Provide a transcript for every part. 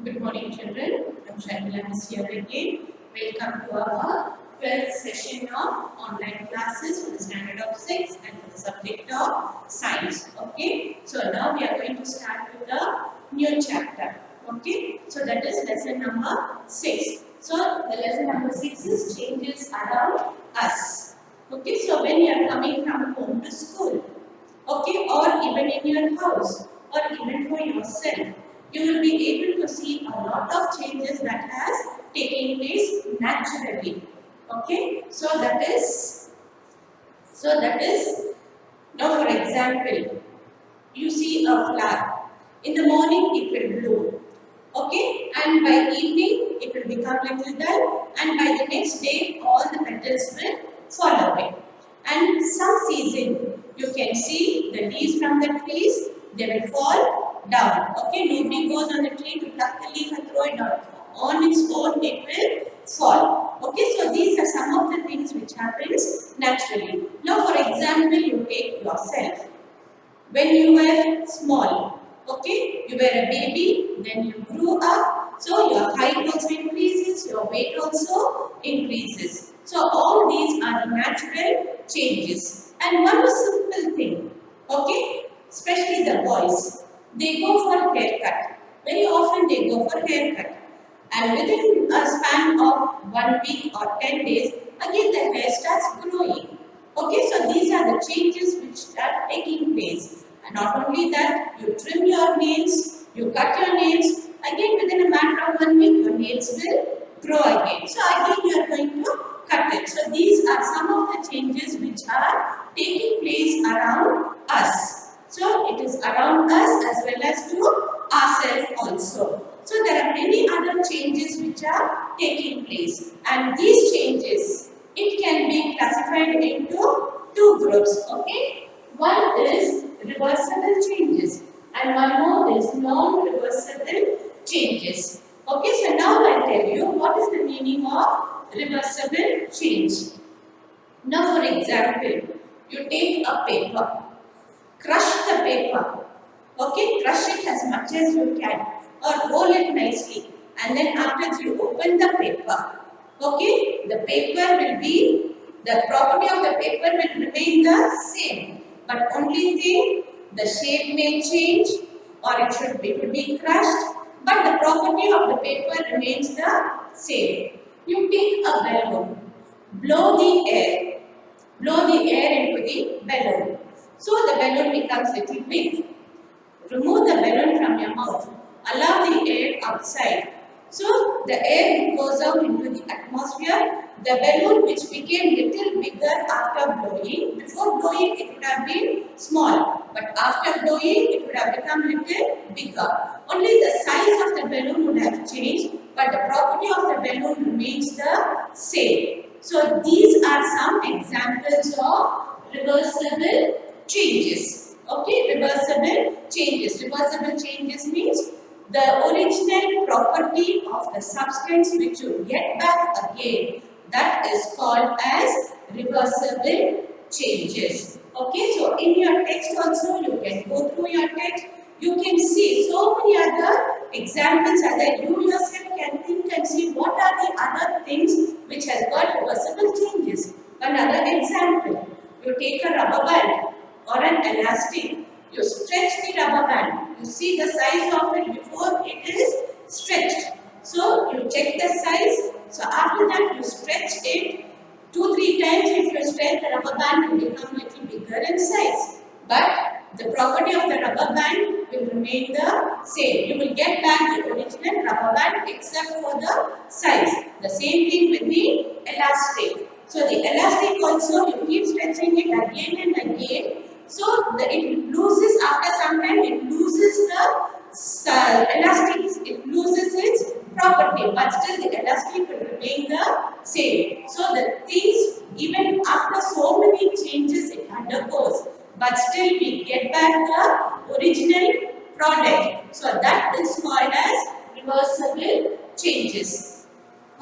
Good morning, children. I'm Sharmila Miss here again. Welcome to our 12th session of online classes for the standard of 6 and for the subject of science. Okay, so now we are going to start with the new chapter. Okay, so that is lesson number 6. So the lesson number 6 is changes around us. Okay, so when you are coming from home to school, okay, or even in your house, or even for yourself, you will be able to see a lot of changes that has taken place naturally. Okay, so that is now, for example, you see a flower. In the morning it will bloom, okay, and by evening it will become little dull, and by the next day all the petals will fall away. And some season you can see the leaves from the trees, they will fall down. Okay, nobody goes on the tree to pluck the leaf and throw it down. On its own it will fall. Okay, so these are some of the things which happens naturally. Now for example, you take yourself. When you were small, okay, you were a baby, then you grew up, so your height also increases, your weight also increases. So all these are the natural changes. And one simple thing, okay, especially the boys, they go for haircut. Very often they go for haircut. And within a span of 1 week or 10 days, again the hair starts growing. Okay, so these are the changes which are taking place. And not only that, you trim your nails, you cut your nails, again within a matter of 1 week, your nails will grow again. So again you are going to cut it. So these are some of the changes which are taking place around us. So it is around us as well as to ourselves also. So there are many other changes which are taking place, and these changes, it can be classified into two groups. Okay, one is reversible changes and one more is non-reversible changes. Okay, so now I'll tell you what is the meaning of reversible change. Now for example, you take a paper, crush the paper, okay, crush it as much as you can or roll it nicely, and then after you open the paper, okay, the paper will be, the property of the paper will remain the same, but only thing, the shape may change or it will be crushed, but the property of the paper remains the same. You take a balloon, blow the air, blow the air into the balloon. So the balloon becomes little big. Remove the balloon from your mouth. Allow the air outside. So the air goes out into the atmosphere. The balloon which became little bigger after blowing. Before blowing it would have been small. But after blowing it would have become little bigger. Only the size of the balloon would have changed. But the property of the balloon remains the same. So these are some examples of reversible changes. Okay, reversible changes. Reversible changes means the original property of the substance which you get back again. That is called as reversible changes. Okay, so in your text also you can go through your text. You can see so many other examples so that you yourself can think and see what are the other things which has got reversible changes. Another example, you take a rubber band or an elastic, you stretch the rubber band, you see the size of it before it is stretched. So you check the size, so after that you stretch it 2-3 times. If you stretch, the rubber band will become a little bigger in size. But the property of the rubber band will remain the same. You will get back the original rubber band except for the size. The same thing with the elastic. So the elastic also, you keep stretching it again and again. So it loses, after some time it loses the elastic, it loses its property, but still the elastic will remain the same. So the things, even after so many changes it undergoes, but still we get back the original product. So that is called as reversible changes.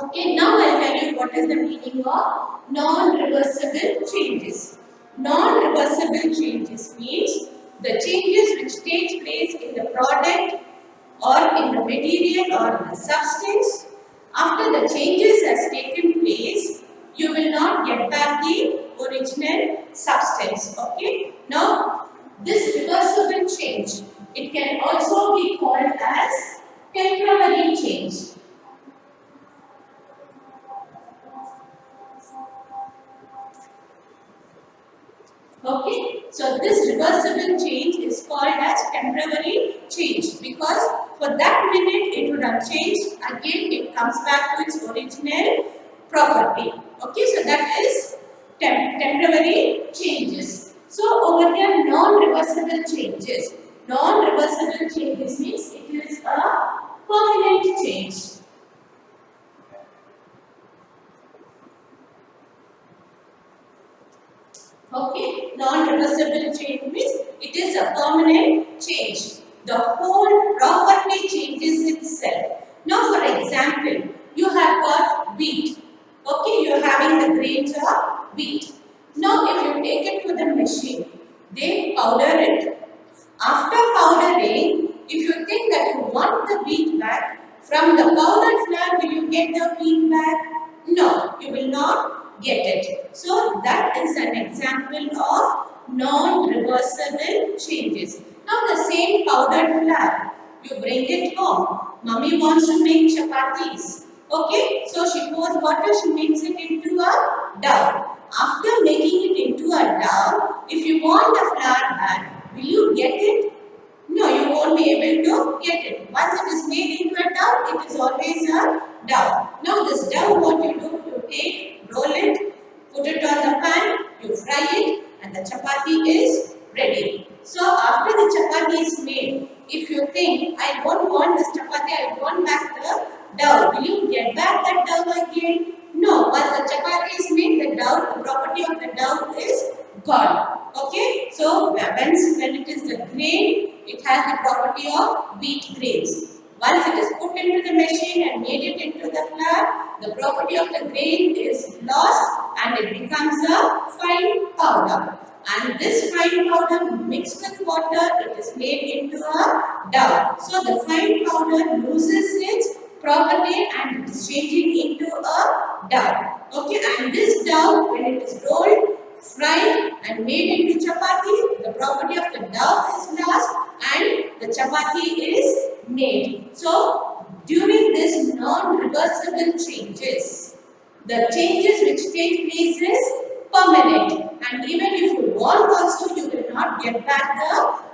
Okay, now I will tell you what is the meaning of non-reversible changes. Non-reversible changes means the changes which takes place in the product, or in the material or in the substance. After the changes has taken place, you will not get back the original substance. Okay. Now, this reversible change, it can also be called as temporary change. Okay, so this reversible change is called as temporary change because for that minute it would have changed, again it comes back to its original property. Okay, so that is temporary changes. So over here, non-reversible changes. Non-reversible changes means it is a permanent change. Okay, non-reversible change means it is a permanent change. The whole property changes itself. Now, for example, you have got wheat. Okay, you are having the grains of wheat. Now, if you take it to the machine, they powder it. After powdering, if you think that you want the wheat back, from the powdered flour, will you get the wheat back? No, you will not get it. So, that is an example of non-reversible changes. Now, the same powdered flour, you bring it home. Mummy wants to make chapatis. Okay, so she pours water, she makes it into a dough. After making it into a dough, if you want the flour back, will you get it? No, you won't be able to get it. Once it is made into a dough, it is always a dough. Now this dough, what you do, you take, roll it, put it on the pan, you fry it, and the chapati is ready. So after the chapati is made, if you think, I don't want this chapati, I want back the dough, will you get back that dough again? No, once the chapati is made, the dough, the property of the dough is gone. Okay, so when it is the grain, it has the property of wheat grains. Once it is put into the machine and made it into the flour, the property of the grain is lost and it becomes a fine powder. And this fine powder mixed with water, it is made into a dough. So the fine powder loses its property and it is changing into a dough. Okay, and this dough, when it is rolled, fried and made into chapati, the property of the dough is lost and the chapati is made. So, during this non-reversible changes, the changes which take place is permanent, and even if you want also, you will not get back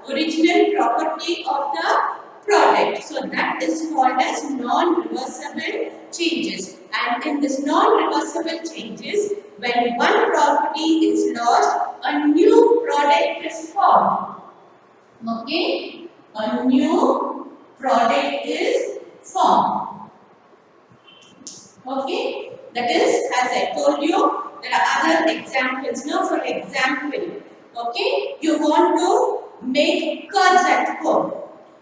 the original property of the product. So, that is called as non-reversible changes. And in this non-reversible changes, when one property is lost, a new product is formed. Okay? A new product is formed. Okay? That is, as I told you, there are other examples. Now, for example, okay, you want to make curds at home.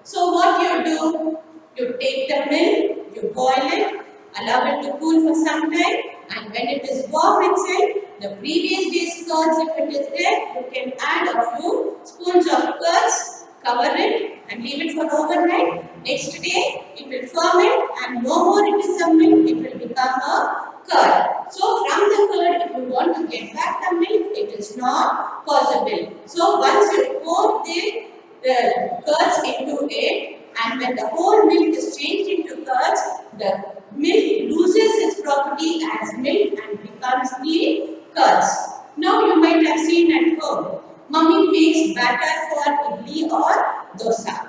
So, what you do? You take the milk, you boil it, allow it to cool for some time, and when it is warm inside, the previous day's curds, if it is there, you can add a few spoons of curds, cover it and leave it for overnight. Next day, it will ferment and no more it is a milk, it will become a curd. So, from the curd, if you want to get back the milk, it is not possible. So, once you pour the curds into it, and when the whole milk is changed into curds, the milk loses its property as milk and becomes the curds. Now you might have seen at home, mummy makes batter for idli or dosa.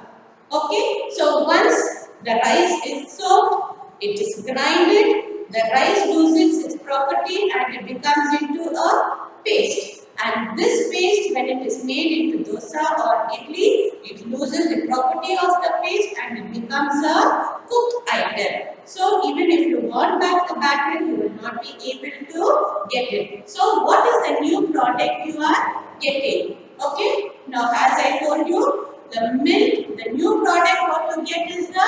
Okay, so once the rice is soaked, it is grinded, the rice loses its property and it becomes into a paste. And this paste, when it is made into dosa or idli, it loses the property of the paste and it becomes a cooked item. So, even if you want back the batter, you will not be able to get it. So, what is the new product you are getting? Okay. Now, as I told you, the milk, the new product what you get is the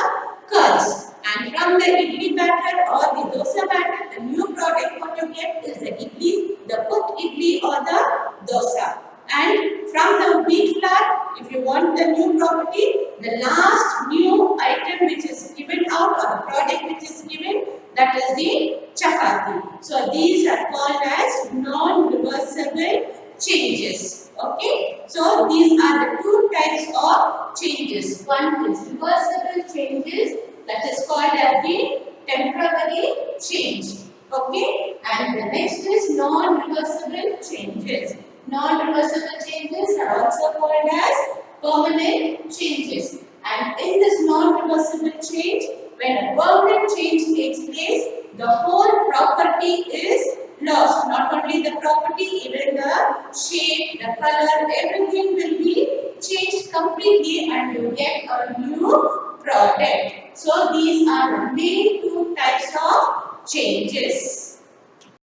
curds. And from the idli batter or the dosa batter, the new product what you get is the idli, the cooked idli or the dosa. And from the wheat flour, if you want the new property, the last new item which is given out or the product which is given, that is the chapati. So these are called as non-reversible changes. Okay. So these are the two types of changes. One is reversible changes, that is called as the temporary change. Okay. And the next is non-reversible changes. Non-reversible changes are also called as permanent changes. And in this non-reversible change, when a permanent change takes place, the whole property is lost. Not only the property, even the shape, the color, everything will be changed completely and you get a new product. So these are the main two types of changes.